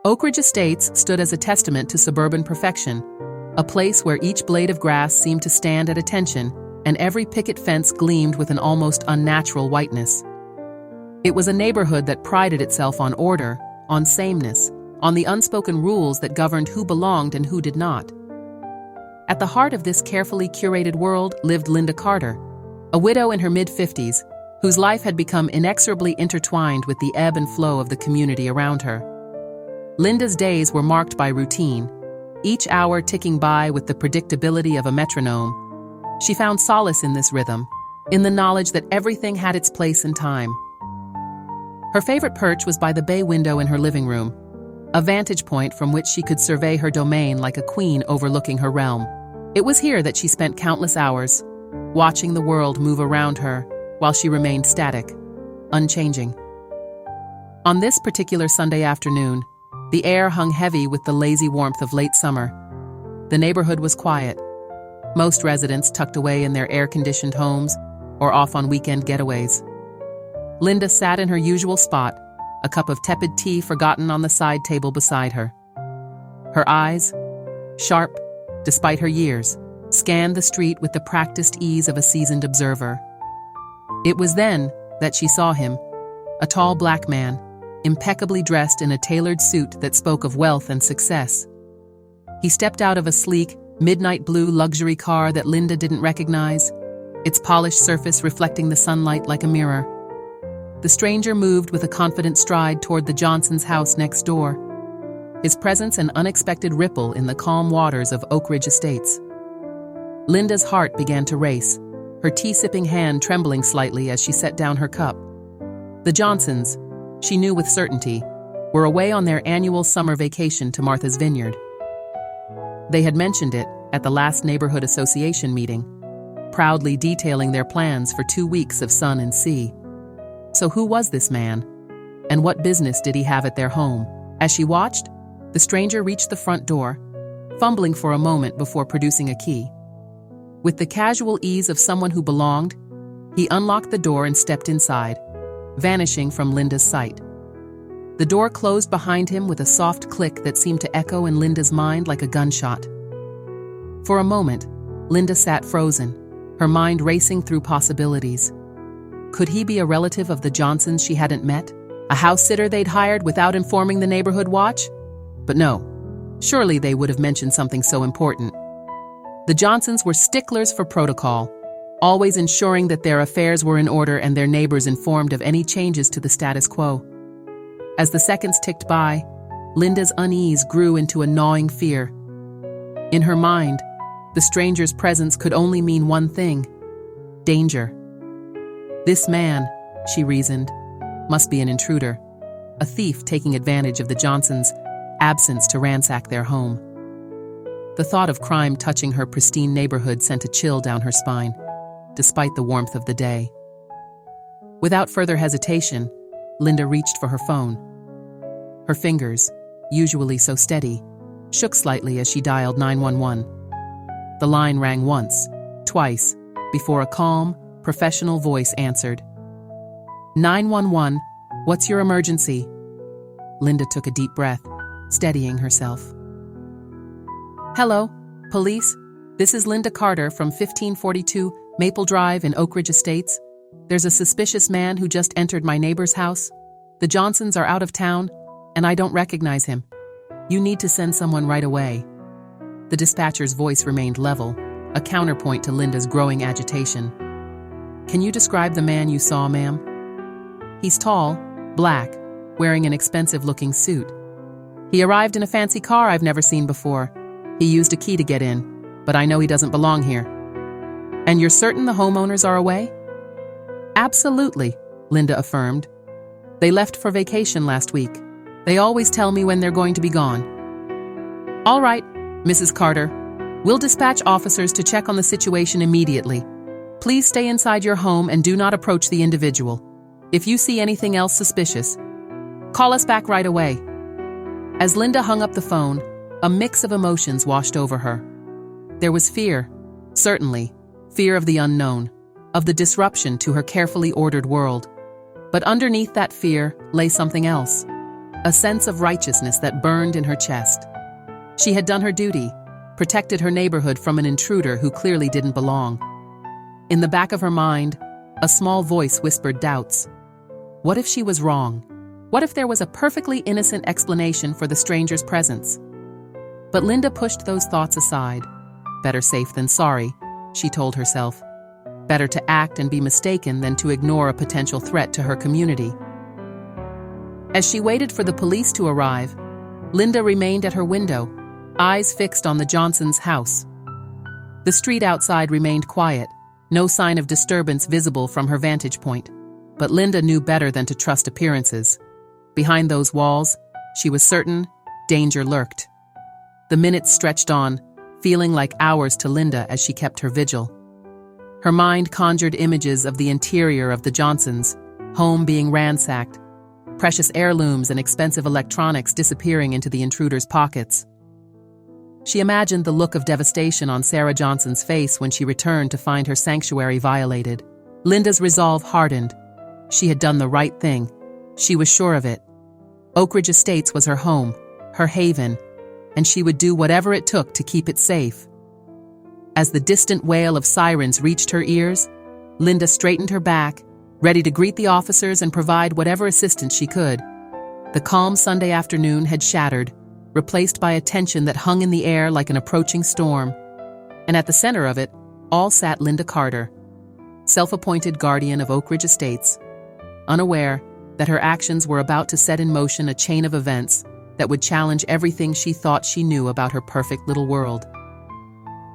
Oak Ridge Estates stood as a testament to suburban perfection, a place where each blade of grass seemed to stand at attention and every picket fence gleamed with an almost unnatural whiteness. It was a neighborhood that prided itself on order, on sameness, on the unspoken rules that governed who belonged and who did not. At the heart of this carefully curated world lived Linda Carter, a widow in her mid-50s, whose life had become inexorably intertwined with the ebb and flow of the community around her. Linda's days were marked by routine, each hour ticking by with the predictability of a metronome. She found solace in this rhythm, in the knowledge that everything had its place and time. Her favorite perch was by the bay window in her living room, a vantage point from which she could survey her domain like a queen overlooking her realm. It was here that she spent countless hours, watching the world move around her while she remained static, unchanging. On this particular Sunday afternoon, the air hung heavy with the lazy warmth of late summer. The neighborhood was quiet, most residents tucked away in their air-conditioned homes or off on weekend getaways. Linda sat in her usual spot, a cup of tepid tea forgotten on the side table beside her. Her eyes, sharp despite her years, scanned the street with the practiced ease of a seasoned observer. It was then that she saw him, a tall black man, impeccably dressed in a tailored suit that spoke of wealth and success. He stepped out of a sleek, midnight blue luxury car that Linda didn't recognize, its polished surface reflecting the sunlight like a mirror. The stranger moved with a confident stride toward the Johnsons' house next door, his presence an unexpected ripple in the calm waters of Oak Ridge Estates. Linda's heart began to race, her tea-sipping hand trembling slightly as she set down her cup. The Johnsons, she knew with certainty, were away on their annual summer vacation to Martha's Vineyard. They had mentioned it at the last neighborhood association meeting, proudly detailing their plans for 2 weeks of sun and sea. So who was this man? And what business did he have at their home? As she watched, the stranger reached the front door, fumbling for a moment before producing a key. With the casual ease of someone who belonged, he unlocked the door and stepped inside, vanishing from Linda's sight. The door closed behind him with a soft click that seemed to echo in Linda's mind like a gunshot. For a moment, Linda sat frozen, her mind racing through possibilities. Could he be a relative of the Johnsons she hadn't met? A house sitter they'd hired without informing the neighborhood watch? But no, surely they would have mentioned something so important. The Johnsons were sticklers for protocol, always ensuring that their affairs were in order and their neighbors informed of any changes to the status quo. As the seconds ticked by, Linda's unease grew into a gnawing fear. In her mind, the stranger's presence could only mean one thing: danger. This man, she reasoned, must be an intruder, a thief taking advantage of the Johnsons' absence to ransack their home. The thought of crime touching her pristine neighborhood sent a chill down her spine, despite the warmth of the day. Without further hesitation, Linda reached for her phone. Her fingers, usually so steady, shook slightly as she dialed 911. The line rang once, twice, before a calm, professional voice answered. 911, what's your emergency? Linda took a deep breath, steadying herself. Hello, police. This is Linda Carter from 1542 Maple Drive in Oak Ridge Estates. There's a suspicious man who just entered my neighbor's house. The Johnsons are out of town, and I don't recognize him. You need to send someone right away. The dispatcher's voice remained level, a counterpoint to Linda's growing agitation. Can you describe the man you saw, ma'am? He's tall, black, wearing an expensive-looking suit. He arrived in a fancy car I've never seen before. He used a key to get in, but I know he doesn't belong here. And you're certain the homeowners are away? Absolutely, Linda affirmed. They left for vacation last week. They always tell me when they're going to be gone. All right, Mrs. Carter. We'll dispatch officers to check on the situation immediately. Please stay inside your home and do not approach the individual. If you see anything else suspicious, call us back right away. As Linda hung up the phone, a mix of emotions washed over her. There was fear, certainly, fear of the unknown, of the disruption to her carefully ordered world. But underneath that fear lay something else. a sense of righteousness that burned in her chest. She had done her duty, protected her neighborhood from an intruder who clearly didn't belong. In the back of her mind, a small voice whispered doubts. What if she was wrong? What if there was a perfectly innocent explanation for the stranger's presence? But Linda pushed those thoughts aside. Better safe than sorry, she told herself. Better to act and be mistaken than to ignore a potential threat to her community. As she waited for the police to arrive, Linda remained at her window, eyes fixed on the Johnsons' house. The street outside remained quiet, no sign of disturbance visible from her vantage point. But Linda knew better than to trust appearances. Behind those walls, she was certain, danger lurked. The minutes stretched on, feeling like hours to Linda as she kept her vigil. Her mind conjured images of the interior of the Johnsons, home being ransacked, precious heirlooms and expensive electronics disappearing into the intruder's pockets. She imagined the look of devastation on Sarah Johnson's face when she returned to find her sanctuary violated. Linda's resolve hardened. She had done the right thing. She was sure of it. Oak Ridge Estates was her home, her haven, and she would do whatever it took to keep it safe. As the distant wail of sirens reached her ears, Linda straightened her back, ready to greet the officers and provide whatever assistance she could. The calm Sunday afternoon had shattered, replaced by a tension that hung in the air like an approaching storm. And at the center of it, all sat Linda Carter, self-appointed guardian of Oak Ridge Estates, unaware that her actions were about to set in motion a chain of events that would challenge everything she thought she knew about her perfect little world.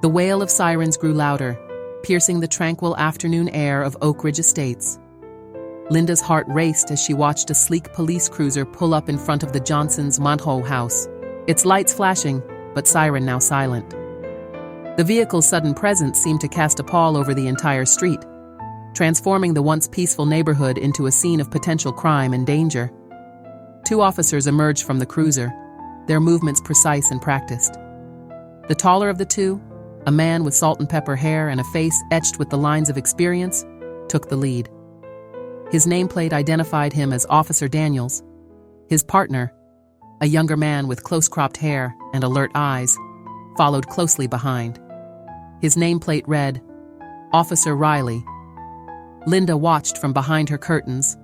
The wail of sirens grew louder, piercing the tranquil afternoon air of Oak Ridge Estates. Linda's heart raced as she watched a sleek police cruiser pull up in front of the Johnsons' Monroe house, its lights flashing, but siren now silent. The vehicle's sudden presence seemed to cast a pall over the entire street, transforming the once peaceful neighborhood into a scene of potential crime and danger. Two officers emerged from the cruiser, their movements precise and practiced. The taller of the two, a man with salt and pepper hair and a face etched with the lines of experience, took the lead. His nameplate identified him as Officer Daniels. His partner, a younger man with close-cropped hair and alert eyes, followed closely behind. His nameplate read, Officer Riley. Linda watched from behind her curtains,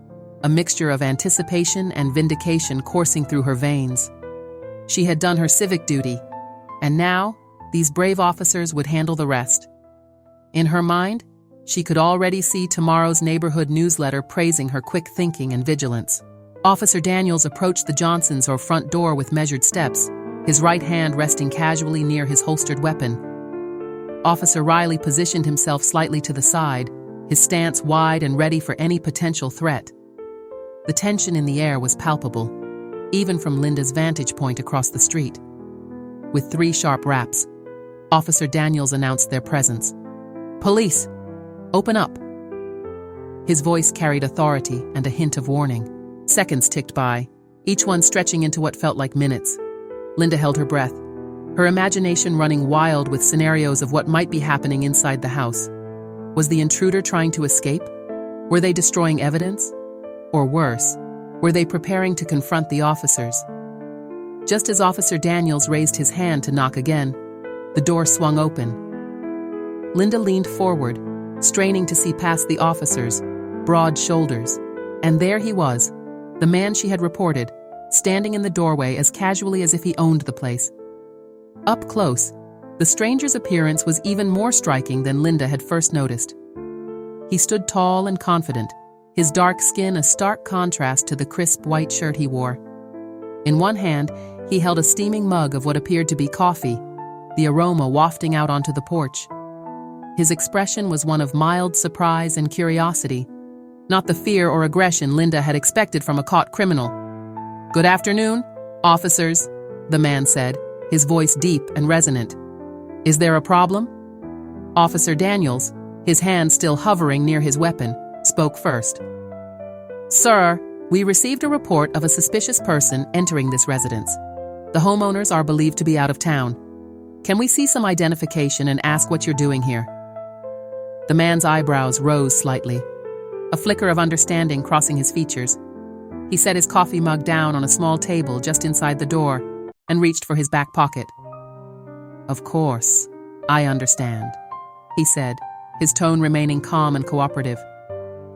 a mixture of anticipation and vindication coursing through her veins. She had done her civic duty, and now these brave officers would handle the rest. In her mind, she could already see tomorrow's neighborhood newsletter praising her quick thinking and vigilance. Officer Daniels approached the Johnsons' front door with measured steps, his right hand resting casually near his holstered weapon. Officer Riley positioned himself slightly to the side, his stance wide and ready for any potential threat. The tension in the air was palpable, even from Linda's vantage point across the street. With 3 sharp raps, Officer Daniels announced their presence. Police, open up. His voice carried authority and a hint of warning. Seconds ticked by, each one stretching into what felt like minutes. Linda held her breath, her imagination running wild with scenarios of what might be happening inside the house. Was the intruder trying to escape? Were they destroying evidence? Or worse, were they preparing to confront the officers? Just as Officer Daniels raised his hand to knock again, the door swung open. Linda leaned forward, straining to see past the officers' broad shoulders. And there he was, the man she had reported, standing in the doorway as casually as if he owned the place. Up close, the stranger's appearance was even more striking than Linda had first noticed. He stood tall and confident, his dark skin a stark contrast to the crisp white shirt he wore. In one hand, he held a steaming mug of what appeared to be coffee, the aroma wafting out onto the porch. His expression was one of mild surprise and curiosity, not the fear or aggression Linda had expected from a caught criminal. "Good afternoon, officers," the man said, his voice deep and resonant. "Is there a problem?" Officer Daniels, his hand still hovering near his weapon, spoke first. "Sir, we received a report of a suspicious person entering this residence. The homeowners are believed to be out of town. Can we see some identification and ask what you're doing here?" The man's eyebrows rose slightly, a flicker of understanding crossing his features. He set his coffee mug down on a small table just inside the door and reached for his back pocket. "Of course, I understand," he said, his tone remaining calm and cooperative.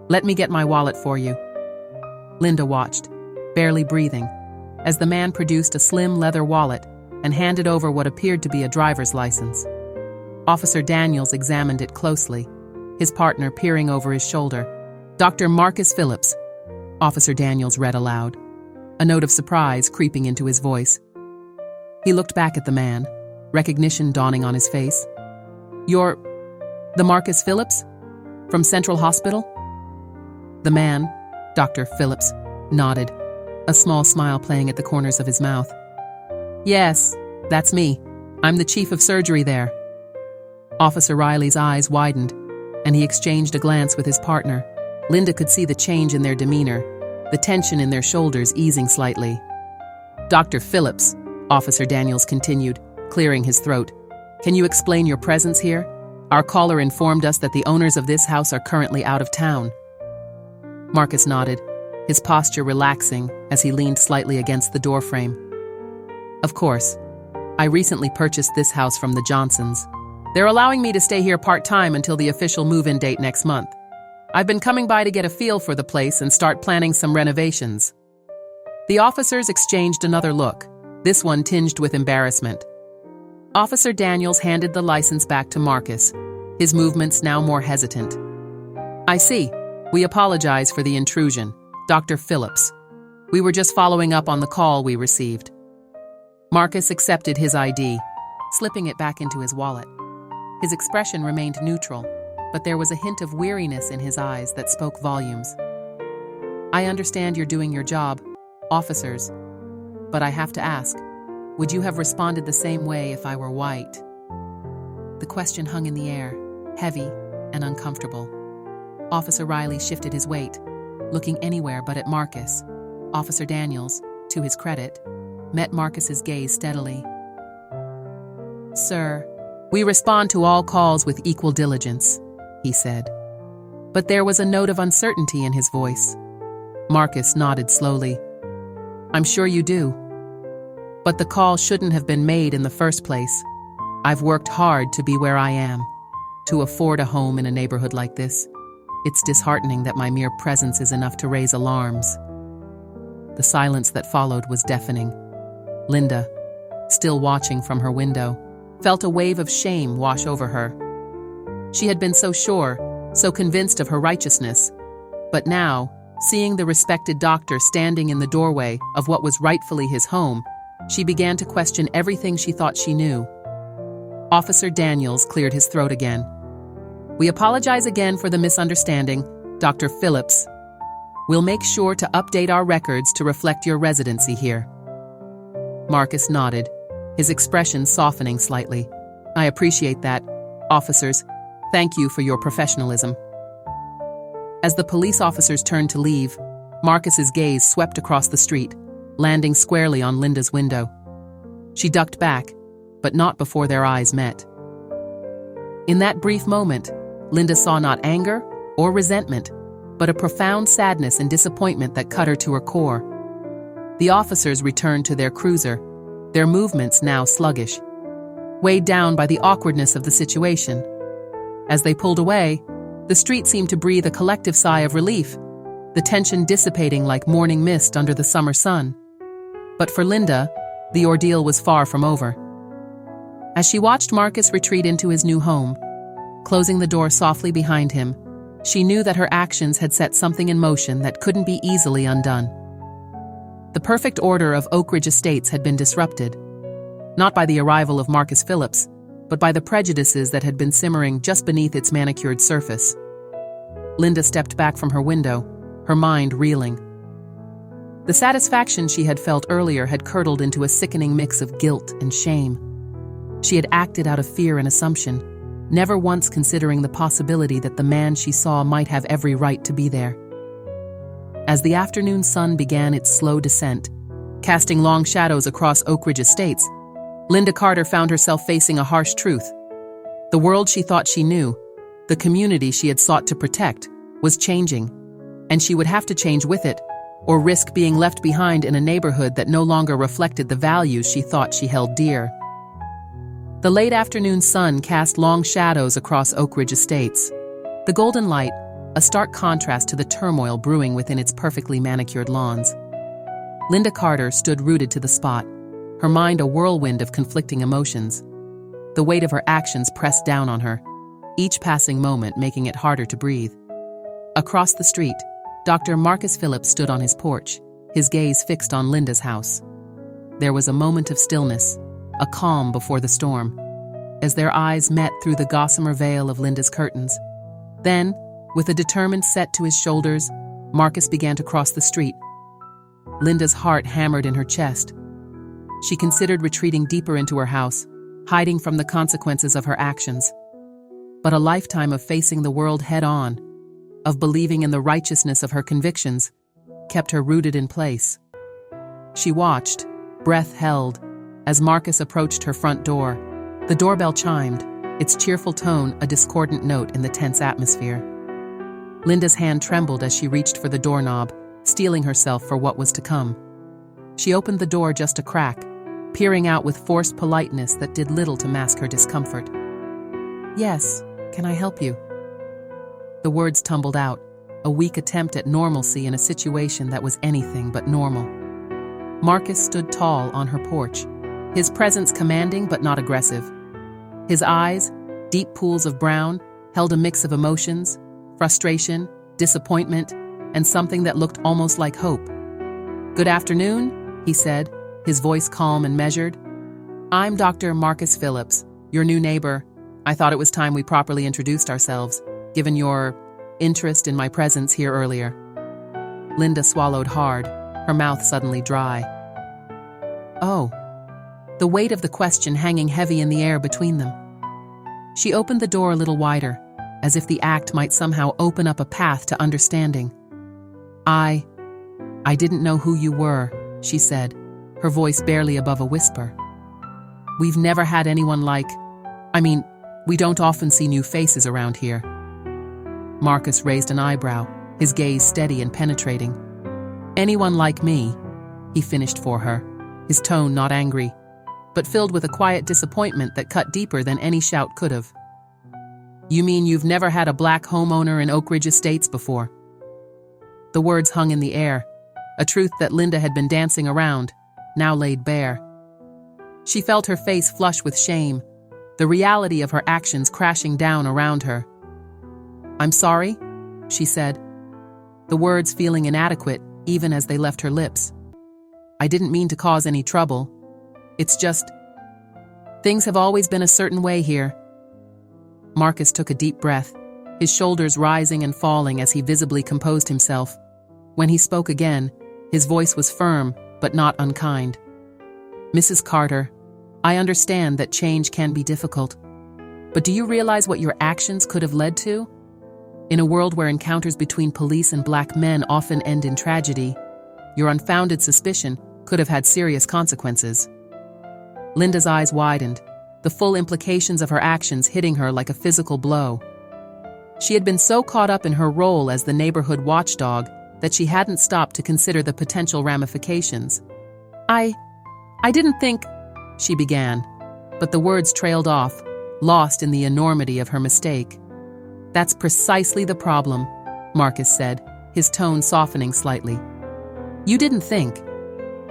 "Let me get my wallet for you." Linda watched, barely breathing, as the man produced a slim leather wallet and handed over what appeared to be a driver's license. Officer Daniels examined it closely, his partner peering over his shoulder. "Dr. Marcus Phillips," Officer Daniels read aloud, a note of surprise creeping into his voice. He looked back at the man, recognition dawning on his face. "You're the Marcus Phillips? From Central Hospital?" The man, Dr. Phillips, nodded, a small smile playing at the corners of his mouth. "Yes, that's me. I'm the chief of surgery there." Officer Riley's eyes widened, and he exchanged a glance with his partner. Linda could see the change in their demeanor, the tension in their shoulders easing slightly. "Dr. Phillips," Officer Daniels continued, clearing his throat, "can you explain your presence here? Our caller informed us that the owners of this house are currently out of town." Marcus nodded, his posture relaxing as he leaned slightly against the doorframe. "Of course. I recently purchased this house from the Johnsons. They're allowing me to stay here part-time until the official move-in date next month. I've been coming by to get a feel for the place and start planning some renovations." The officers exchanged another look, this one tinged with embarrassment. Officer Daniels handed the license back to Marcus, his movements now more hesitant. "I see. We apologize for the intrusion, Dr. Phillips. We were just following up on the call we received." Marcus accepted his ID, slipping it back into his wallet. His expression remained neutral, but there was a hint of weariness in his eyes that spoke volumes. "I understand you're doing your job, officers, but I have to ask, would you have responded the same way if I were white?" The question hung in the air, heavy and uncomfortable. Officer Riley shifted his weight, looking anywhere but at Marcus. Officer Daniels, to his credit, met Marcus's gaze steadily. "Sir, we respond to all calls with equal diligence," he said. But there was a note of uncertainty in his voice. Marcus nodded slowly. "I'm sure you do. But the call shouldn't have been made in the first place. I've worked hard to be where I am, to afford a home in a neighborhood like this. It's disheartening that my mere presence is enough to raise alarms." The silence that followed was deafening. Linda, still watching from her window, felt a wave of shame wash over her. She had been so sure, so convinced of her righteousness, but now, seeing the respected doctor standing in the doorway of what was rightfully his home, she began to question everything she thought she knew. Officer Daniels cleared his throat again. "We apologize again for the misunderstanding, Dr. Phillips. We'll make sure to update our records to reflect your residency here." Marcus nodded, his expression softening slightly. "I appreciate that, officers. Thank you for your professionalism." As the police officers turned to leave, Marcus's gaze swept across the street, landing squarely on Linda's window. She ducked back, but not before their eyes met. In that brief moment, Linda saw not anger or resentment, but a profound sadness and disappointment that cut her to her core. The officers returned to their cruiser, their movements now sluggish, weighed down by the awkwardness of the situation. As they pulled away, the street seemed to breathe a collective sigh of relief, the tension dissipating like morning mist under the summer sun. But for Linda, the ordeal was far from over. As she watched Marcus retreat into his new home, closing the door softly behind him, she knew that her actions had set something in motion that couldn't be easily undone. The perfect order of Oak Ridge Estates had been disrupted, not by the arrival of Marcus Phillips, but by the prejudices that had been simmering just beneath its manicured surface. Linda stepped back from her window, her mind reeling. The satisfaction she had felt earlier had curdled into a sickening mix of guilt and shame. She had acted out of fear and assumption, never once considering the possibility that the man she saw might have every right to be there. As the afternoon sun began its slow descent, casting long shadows across Oak Ridge Estates, Linda Carter found herself facing a harsh truth. The world she thought she knew, the community she had sought to protect, was changing, and she would have to change with it, or risk being left behind in a neighborhood that no longer reflected the values she thought she held dear. The late afternoon sun cast long shadows across Oak Ridge Estates. The golden light, a stark contrast to the turmoil brewing within its perfectly manicured lawns. Linda Carter stood rooted to the spot, her mind a whirlwind of conflicting emotions. The weight of her actions pressed down on her, each passing moment making it harder to breathe. Across the street, Dr. Marcus Phillips stood on his porch, his gaze fixed on Linda's house. There was a moment of stillness, a calm before the storm, as their eyes met through the gossamer veil of Linda's curtains. Then, with a determined set to his shoulders, Marcus began to cross the street. Linda's heart hammered in her chest. She considered retreating deeper into her house, hiding from the consequences of her actions. But a lifetime of facing the world head-on, of believing in the righteousness of her convictions, kept her rooted in place. She watched, breath held, as Marcus approached her front door. The doorbell chimed, its cheerful tone a discordant note in the tense atmosphere. Linda's hand trembled as she reached for the doorknob, steeling herself for what was to come. She opened the door just a crack, peering out with forced politeness that did little to mask her discomfort. "Yes, can I help you?" The words tumbled out, a weak attempt at normalcy in a situation that was anything but normal. Marcus stood tall on her porch, his presence commanding but not aggressive. His eyes, deep pools of brown, held a mix of emotions, frustration, disappointment, and something that looked almost like hope. "Good afternoon," he said, his voice calm and measured. "I'm Dr. Marcus Phillips, your new neighbor. I thought it was time we properly introduced ourselves, given your interest in my presence here earlier." Linda swallowed hard, her mouth suddenly dry. "Oh," the weight of the question hanging heavy in the air between them. She opened the door a little wider, as if the act might somehow open up a path to understanding. I didn't know who you were," she said, her voice barely above a whisper. "We've never had anyone we don't often see new faces around here." Marcus raised an eyebrow, his gaze steady and penetrating. "Anyone like me," he finished for her, his tone not angry, but filled with a quiet disappointment that cut deeper than any shout could have. "You mean you've never had a black homeowner in Oak Ridge Estates before?" The words hung in the air, a truth that Linda had been dancing around, now laid bare. She felt her face flush with shame, the reality of her actions crashing down around her. "I'm sorry," she said, the words feeling inadequate even as they left her lips. "I didn't mean to cause any trouble. It's just, things have always been a certain way here." Marcus took a deep breath, his shoulders rising and falling as he visibly composed himself. When he spoke again, his voice was firm but not unkind. "Mrs. Carter, I understand that change can be difficult, but do you realize what your actions could have led to? In a world where encounters between police and black men often end in tragedy, your unfounded suspicion could have had serious consequences." Linda's eyes widened, the full implications of her actions hitting her like a physical blow. She had been so caught up in her role as the neighborhood watchdog that she hadn't stopped to consider the potential ramifications. I didn't think," she began, but the words trailed off, lost in the enormity of her mistake. "That's precisely the problem," Marcus said, his tone softening slightly. "You didn't think.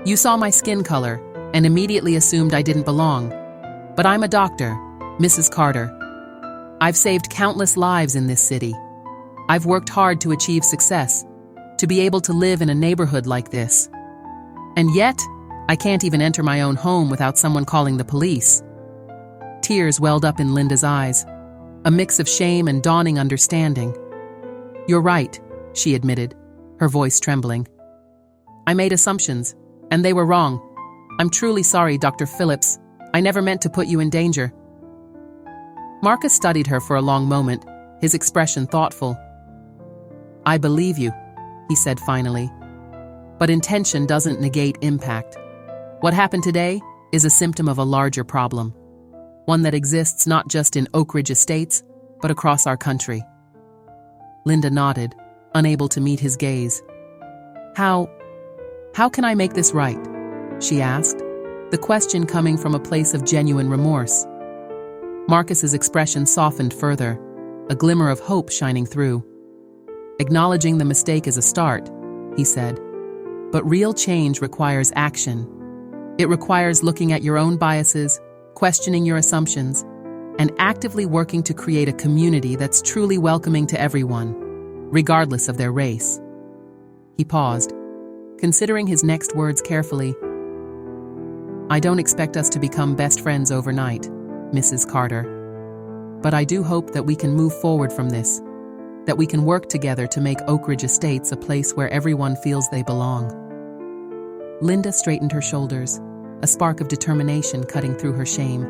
You saw my skin color and immediately assumed I didn't belong. But I'm a doctor, Mrs. Carter. I've saved countless lives in this city. I've worked hard to achieve success, to be able to live in a neighborhood like this. And yet, I can't even enter my own home without someone calling the police." Tears welled up in Linda's eyes, a mix of shame and dawning understanding. "You're right," she admitted, her voice trembling. "I made assumptions, and they were wrong. I'm truly sorry, Dr. Phillips. I never meant to put you in danger." Marcus studied her for a long moment, his expression thoughtful. "I believe you," he said finally. "But intention doesn't negate impact. What happened today is a symptom of a larger problem, one that exists not just in Oak Ridge Estates, but across our country." Linda nodded, unable to meet his gaze. How How can I make this right? She asked, the question coming from a place of genuine remorse. Marcus's expression softened further, a glimmer of hope shining through. Acknowledging the mistake is a start, he said. But real change requires action. It requires looking at your own biases, questioning your assumptions, and actively working to create a community that's truly welcoming to everyone, regardless of their race. He paused, considering his next words carefully. I don't expect us to become best friends overnight, Mrs. Carter. But I do hope that we can move forward from this, that we can work together to make Oak Ridge Estates a place where everyone feels they belong. Linda straightened her shoulders, a spark of determination cutting through her shame.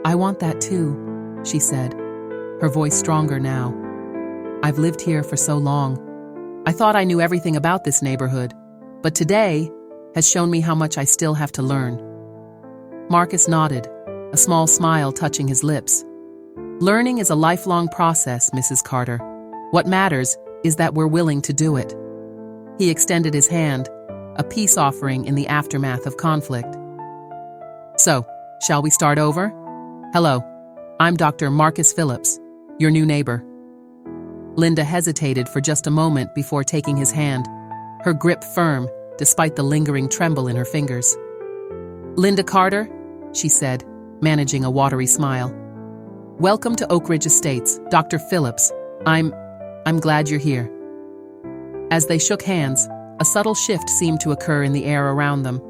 I want that too, she said, her voice stronger now. I've lived here for so long. I thought I knew everything about this neighborhood, but today has shown me how much I still have to learn. Marcus nodded, a small smile touching his lips. Learning is a lifelong process, Mrs. Carter. What matters is that we're willing to do it. He extended his hand, a peace offering in the aftermath of conflict. So, shall we start over? Hello, I'm Dr. Marcus Phillips, your new neighbor. Linda hesitated for just a moment before taking his hand, her grip firm despite the lingering tremble in her fingers. Linda Carter, she said, managing a watery smile. Welcome to Oak Ridge Estates, Dr. Phillips. I'm glad you're here. As they shook hands, a subtle shift seemed to occur in the air around them.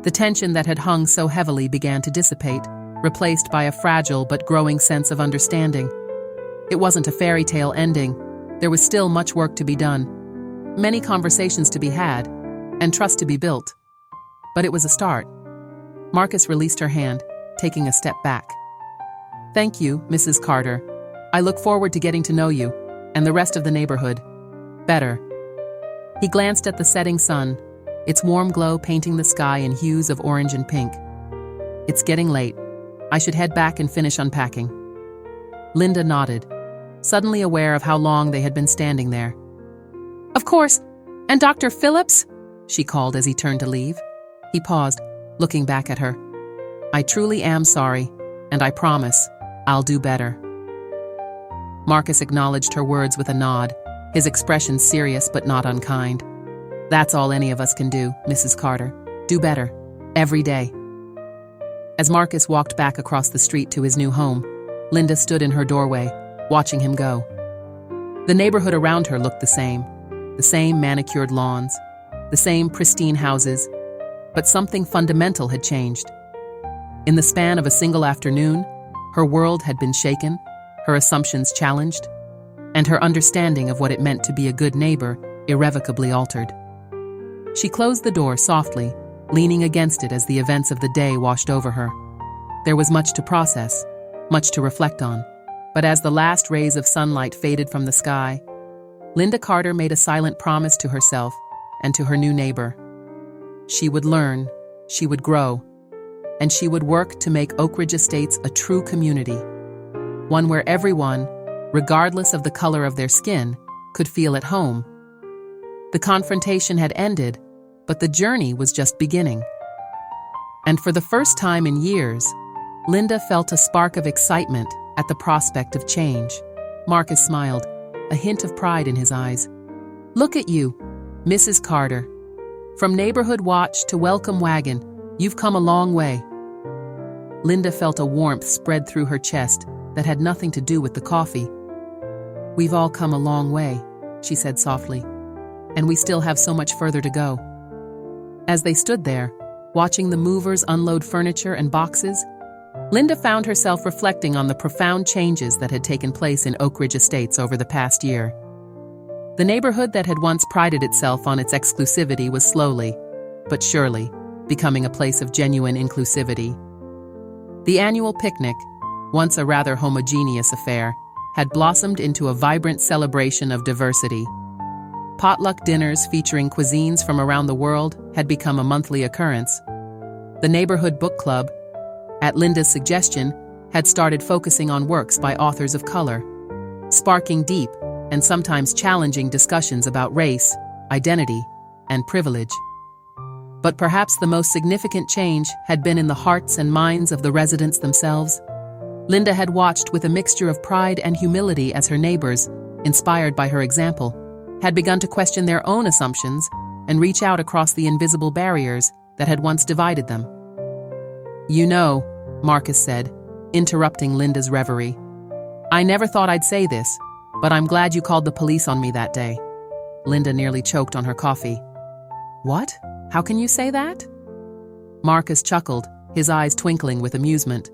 The tension that had hung so heavily began to dissipate, replaced by a fragile but growing sense of understanding. It wasn't a fairy tale ending. There was still much work to be done, many conversations to be had, and trust to be built. But it was a start. Marcus released her hand, taking a step back. Thank you, Mrs. Carter. I look forward to getting to know you, and the rest of the neighborhood, better. He glanced at the setting sun, its warm glow painting the sky in hues of orange and pink. It's getting late. I should head back and finish unpacking. Linda nodded, suddenly aware of how long they had been standing there. Of course. And Dr. Phillips? She called as he turned to leave. He paused, looking back at her. I truly am sorry, and I promise I'll do better. Marcus acknowledged her words with a nod, his expression serious but not unkind. That's all any of us can do, Mrs. Carter. Do better, every day. As Marcus walked back across the street to his new home, Linda stood in her doorway, watching him go. The neighborhood around her looked the same manicured lawns, the same pristine houses, but something fundamental had changed. In the span of a single afternoon, her world had been shaken, her assumptions challenged, and her understanding of what it meant to be a good neighbor irrevocably altered. She closed the door softly, leaning against it as the events of the day washed over her. There was much to process, much to reflect on, but as the last rays of sunlight faded from the sky, Linda Carter made a silent promise to herself and to her new neighbor. She would learn, she would grow, and she would work to make Oak Ridge Estates a true community, one where everyone, regardless of the color of their skin, could feel at home. The confrontation had ended, but the journey was just beginning. And for the first time in years, Linda felt a spark of excitement at the prospect of change. Marcus smiled, a hint of pride in his eyes. Look at you, Mrs. Carter. From neighborhood watch to welcome wagon, you've come a long way. Linda felt a warmth spread through her chest that had nothing to do with the coffee. We've all come a long way, she said softly, and we still have so much further to go. As they stood there, watching the movers unload furniture and boxes, Linda found herself reflecting on the profound changes that had taken place in Oak Ridge Estates over the past year. The neighborhood that had once prided itself on its exclusivity was slowly, but surely, becoming a place of genuine inclusivity. The annual picnic, once a rather homogeneous affair, had blossomed into a vibrant celebration of diversity. Potluck dinners featuring cuisines from around the world had become a monthly occurrence. The neighborhood book club, at Linda's suggestion, had started focusing on works by authors of color, sparking deep and sometimes challenging discussions about race, identity, and privilege. But perhaps the most significant change had been in the hearts and minds of the residents themselves. Linda had watched with a mixture of pride and humility as her neighbors, inspired by her example, had begun to question their own assumptions and reach out across the invisible barriers that had once divided them. "You know," Marcus said, interrupting Linda's reverie, "I never thought I'd say this, but I'm glad you called the police on me that day." Linda nearly choked on her coffee. "What? How can you say that?" Marcus chuckled, his eyes twinkling with amusement.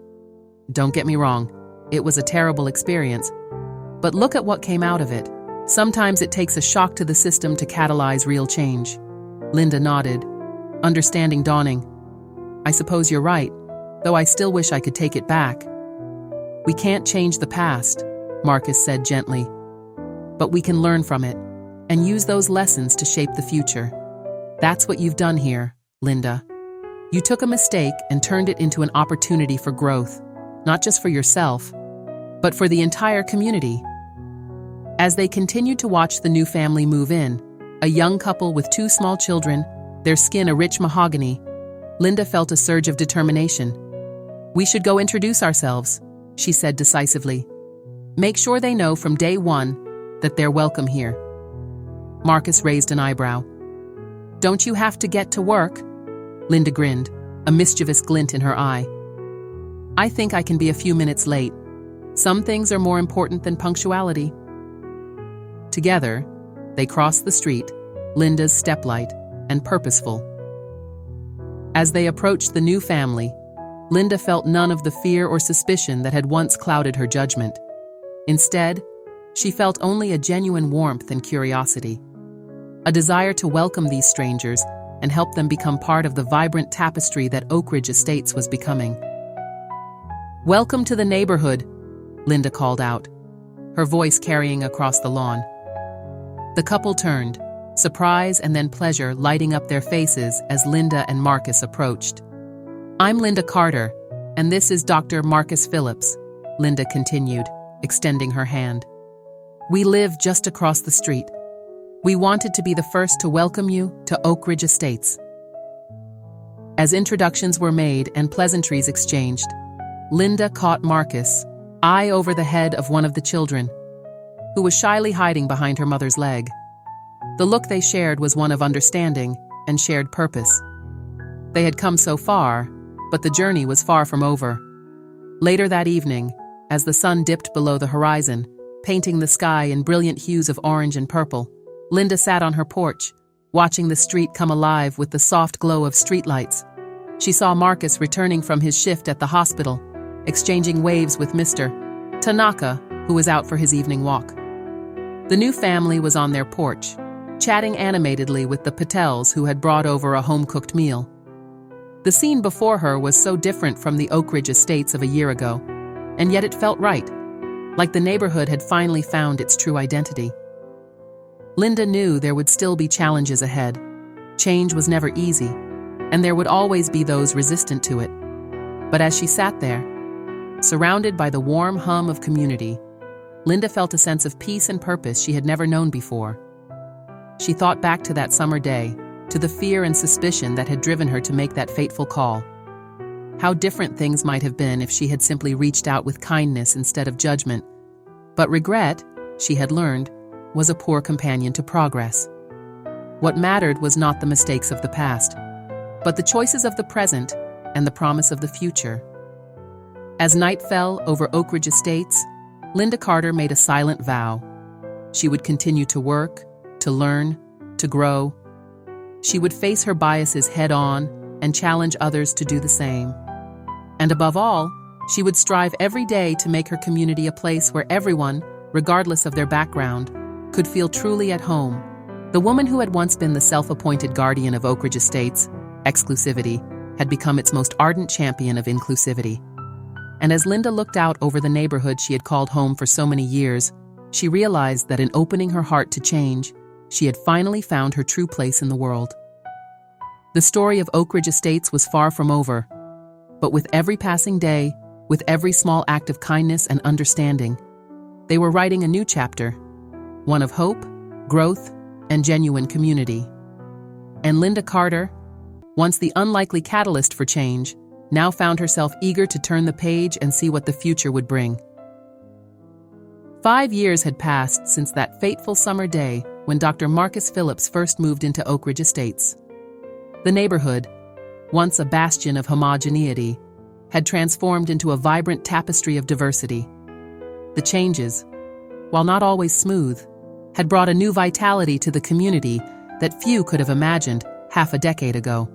"Don't get me wrong, it was a terrible experience. But look at what came out of it. Sometimes it takes a shock to the system to catalyze real change." Linda nodded, understanding dawning. "I suppose you're right, though I still wish I could take it back." "We can't change the past," Marcus said gently. "But we can learn from it and use those lessons to shape the future. That's what you've done here, Linda. You took a mistake and turned it into an opportunity for growth, not just for yourself, but for the entire community." As they continued to watch the new family move in, a young couple with 2 small children, their skin a rich mahogany, Linda felt a surge of determination. "We should go introduce ourselves," she said decisively. "Make sure they know from day one that they're welcome here." Marcus raised an eyebrow. "Don't you have to get to work?" Linda grinned, a mischievous glint in her eye. "I think I can be a few minutes late. Some things are more important than punctuality." Together, they crossed the street, Linda's step-light and purposeful. As they approached the new family, Linda felt none of the fear or suspicion that had once clouded her judgment. Instead, she felt only a genuine warmth and curiosity, a desire to welcome these strangers and help them become part of the vibrant tapestry that Oak Ridge Estates was becoming. "Welcome to the neighborhood," Linda called out, her voice carrying across the lawn. The couple turned, surprise and then pleasure lighting up their faces as Linda and Marcus approached. "I'm Linda Carter, and this is Dr. Marcus Phillips," Linda continued, extending her hand. "We live just across the street. We wanted to be the first to welcome you to Oak Ridge Estates." As introductions were made and pleasantries exchanged, Linda caught Marcus, eye over the head of one of the children, who was shyly hiding behind her mother's leg. The look they shared was one of understanding and shared purpose. They had come so far, but the journey was far from over. Later that evening, as the sun dipped below the horizon, painting the sky in brilliant hues of orange and purple, Linda sat on her porch, watching the street come alive with the soft glow of streetlights. She saw Marcus returning from his shift at the hospital, exchanging waves with Mr. Tanaka, who was out for his evening walk. The new family was on their porch, chatting animatedly with the Patels who had brought over a home-cooked meal. The scene before her was so different from the Oak Ridge Estates of a year ago, and yet it felt right, like the neighborhood had finally found its true identity. Linda knew there would still be challenges ahead. Change was never easy, and there would always be those resistant to it. But as she sat there, surrounded by the warm hum of community, Linda felt a sense of peace and purpose she had never known before. She thought back to that summer day, to the fear and suspicion that had driven her to make that fateful call. How different things might have been if she had simply reached out with kindness instead of judgment. But regret, she had learned, was a poor companion to progress. What mattered was not the mistakes of the past, but the choices of the present and the promise of the future. As night fell over Oak Ridge Estates, Linda Carter made a silent vow. She would continue to work, to learn, to grow. She would face her biases head-on and challenge others to do the same. And above all, she would strive every day to make her community a place where everyone, regardless of their background, could feel truly at home. The woman who had once been the self-appointed guardian of Oak Ridge Estates, exclusivity, had become its most ardent champion of inclusivity. And as Linda looked out over the neighborhood she had called home for so many years, she realized that in opening her heart to change, she had finally found her true place in the world. The story of Oak Ridge Estates was far from over, but with every passing day, with every small act of kindness and understanding, they were writing a new chapter, one of hope, growth, and genuine community. And Linda Carter, once the unlikely catalyst for change, now found herself eager to turn the page and see what the future would bring. 5 years had passed since that fateful summer day when Dr. Marcus Phillips first moved into Oak Ridge Estates. The neighborhood, once a bastion of homogeneity, had transformed into a vibrant tapestry of diversity. The changes, while not always smooth, had brought a new vitality to the community that few could have imagined half a decade ago.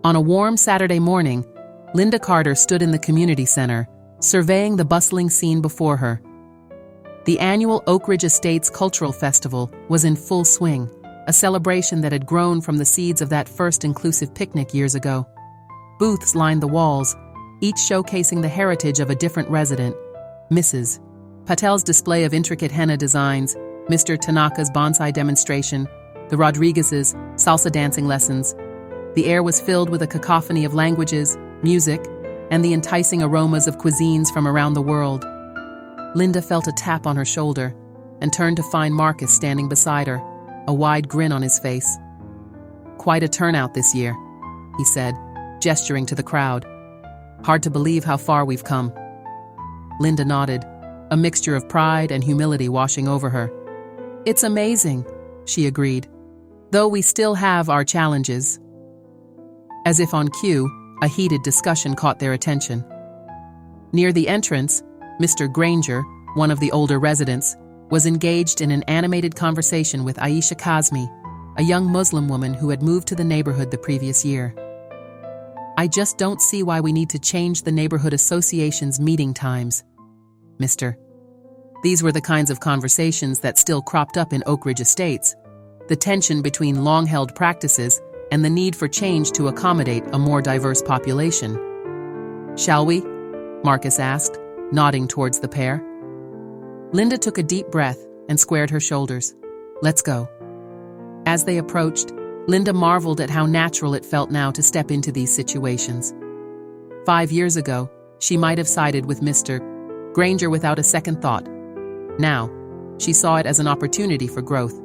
On a warm Saturday morning, Linda Carter stood in the community center, surveying the bustling scene before her. The annual Oak Ridge Estates Cultural Festival was in full swing, a celebration that had grown from the seeds of that first inclusive picnic years ago. Booths lined the walls, each showcasing the heritage of a different resident. Mrs. Patel's display of intricate henna designs, Mr. Tanaka's bonsai demonstration, the Rodriguez's salsa dancing lessons. The air was filled with a cacophony of languages, music, and the enticing aromas of cuisines from around the world. Linda felt a tap on her shoulder and turned to find Marcus standing beside her, a wide grin on his face. "Quite a turnout this year," he said, gesturing to the crowd. "Hard to believe how far we've come." Linda nodded, a mixture of pride and humility washing over her. "It's amazing," she agreed, "though we still have our challenges." As if on cue, a heated discussion caught their attention. Near the entrance, Mr. Granger, one of the older residents, was engaged in an animated conversation with Aisha Kazmi, a young Muslim woman who had moved to the neighborhood the previous year. "I just don't see why we need to change the neighborhood association's meeting times, Mr." These were the kinds of conversations that still cropped up in Oak Ridge Estates, the tension between long-held practices and the need for change to accommodate a more diverse population. "Shall we?" Marcus asked, nodding towards the pair. Linda took a deep breath and squared her shoulders. "Let's go." As they approached, Linda marveled at how natural it felt now to step into these situations. 5 years ago, she might have sided with Mr. Granger without a second thought. Now, she saw it as an opportunity for growth,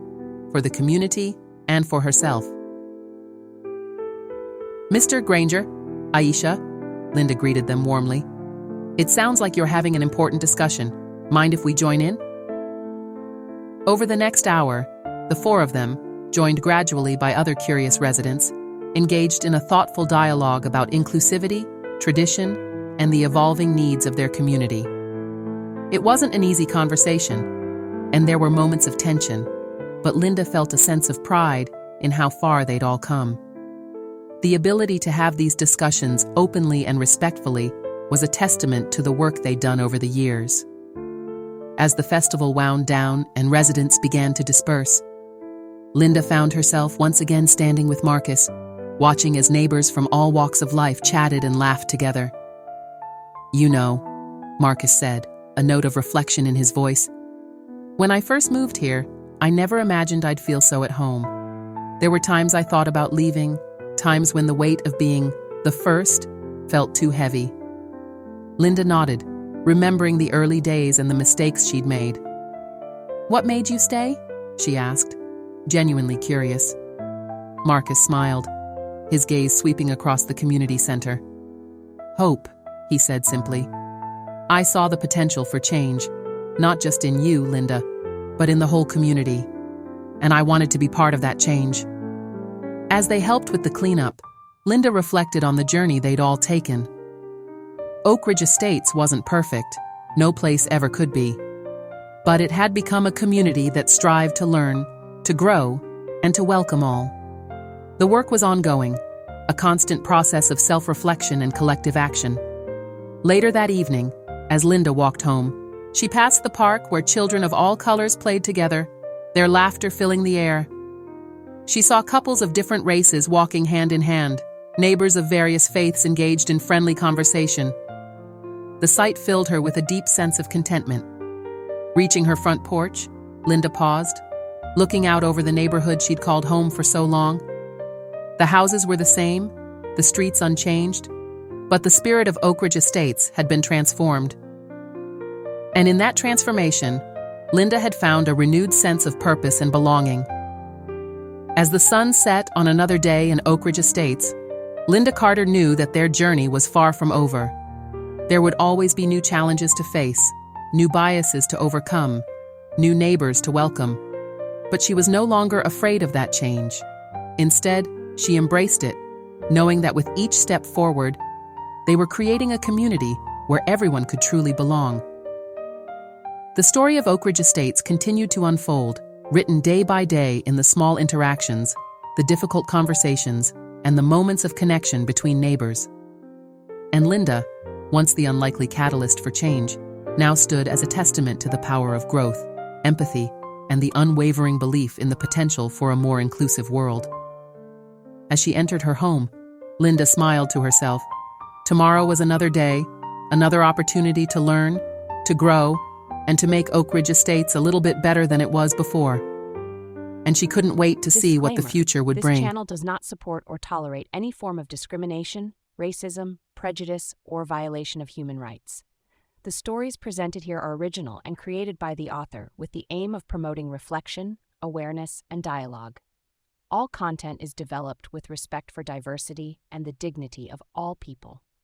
for the community and for herself. "Mr. Granger, Aisha," Linda greeted them warmly. "It sounds like you're having an important discussion. Mind if we join in?" Over the next hour, the four of them, joined gradually by other curious residents, engaged in a thoughtful dialogue about inclusivity, tradition, and the evolving needs of their community. It wasn't an easy conversation, and there were moments of tension, but Linda felt a sense of pride in how far they'd all come. The ability to have these discussions openly and respectfully was a testament to the work they'd done over the years. As the festival wound down and residents began to disperse, Linda found herself once again standing with Marcus, watching as neighbors from all walks of life chatted and laughed together. "You know," Marcus said, a note of reflection in his voice, "when I first moved here, I never imagined I'd feel so at home. There were times I thought about leaving, times when the weight of being the first felt too heavy." Linda nodded, remembering the early days and the mistakes she'd made. "What made you stay?" she asked, genuinely curious. Marcus smiled, his gaze sweeping across the community center. "Hope," he said simply. "I saw the potential for change, not just in you, Linda, but in the whole community, and I wanted to be part of that change." As they helped with the cleanup, Linda reflected on the journey they'd all taken. Oak Ridge Estates wasn't perfect, no place ever could be. But it had become a community that strived to learn, to grow, and to welcome all. The work was ongoing, a constant process of self-reflection and collective action. Later that evening, as Linda walked home, she passed the park where children of all colors played together, their laughter filling the air. She saw couples of different races walking hand in hand, neighbors of various faiths engaged in friendly conversation. The sight filled her with a deep sense of contentment. Reaching her front porch, Linda paused, looking out over the neighborhood she'd called home for so long. The houses were the same, the streets unchanged, but the spirit of Oak Ridge Estates had been transformed. And in that transformation, Linda had found a renewed sense of purpose and belonging. As the sun set on another day in Oak Ridge Estates, Linda Carter knew that their journey was far from over. There would always be new challenges to face, new biases to overcome, new neighbors to welcome. But she was no longer afraid of that change. Instead, she embraced it, knowing that with each step forward, they were creating a community where everyone could truly belong. The story of Oak Ridge Estates continued to unfold, written day by day in the small interactions, the difficult conversations, and the moments of connection between neighbors. And Linda, once the unlikely catalyst for change, now stood as a testament to the power of growth, empathy, and the unwavering belief in the potential for a more inclusive world. As she entered her home, Linda smiled to herself. Tomorrow was another day, another opportunity to learn, to grow, and to make Oak Ridge Estates a little bit better than it was before. And she couldn't wait to see what the future would bring. This channel does not support or tolerate any form of discrimination, racism, prejudice, or violation of human rights. The stories presented here are original and created by the author with the aim of promoting reflection, awareness, and dialogue. All content is developed with respect for diversity and the dignity of all people.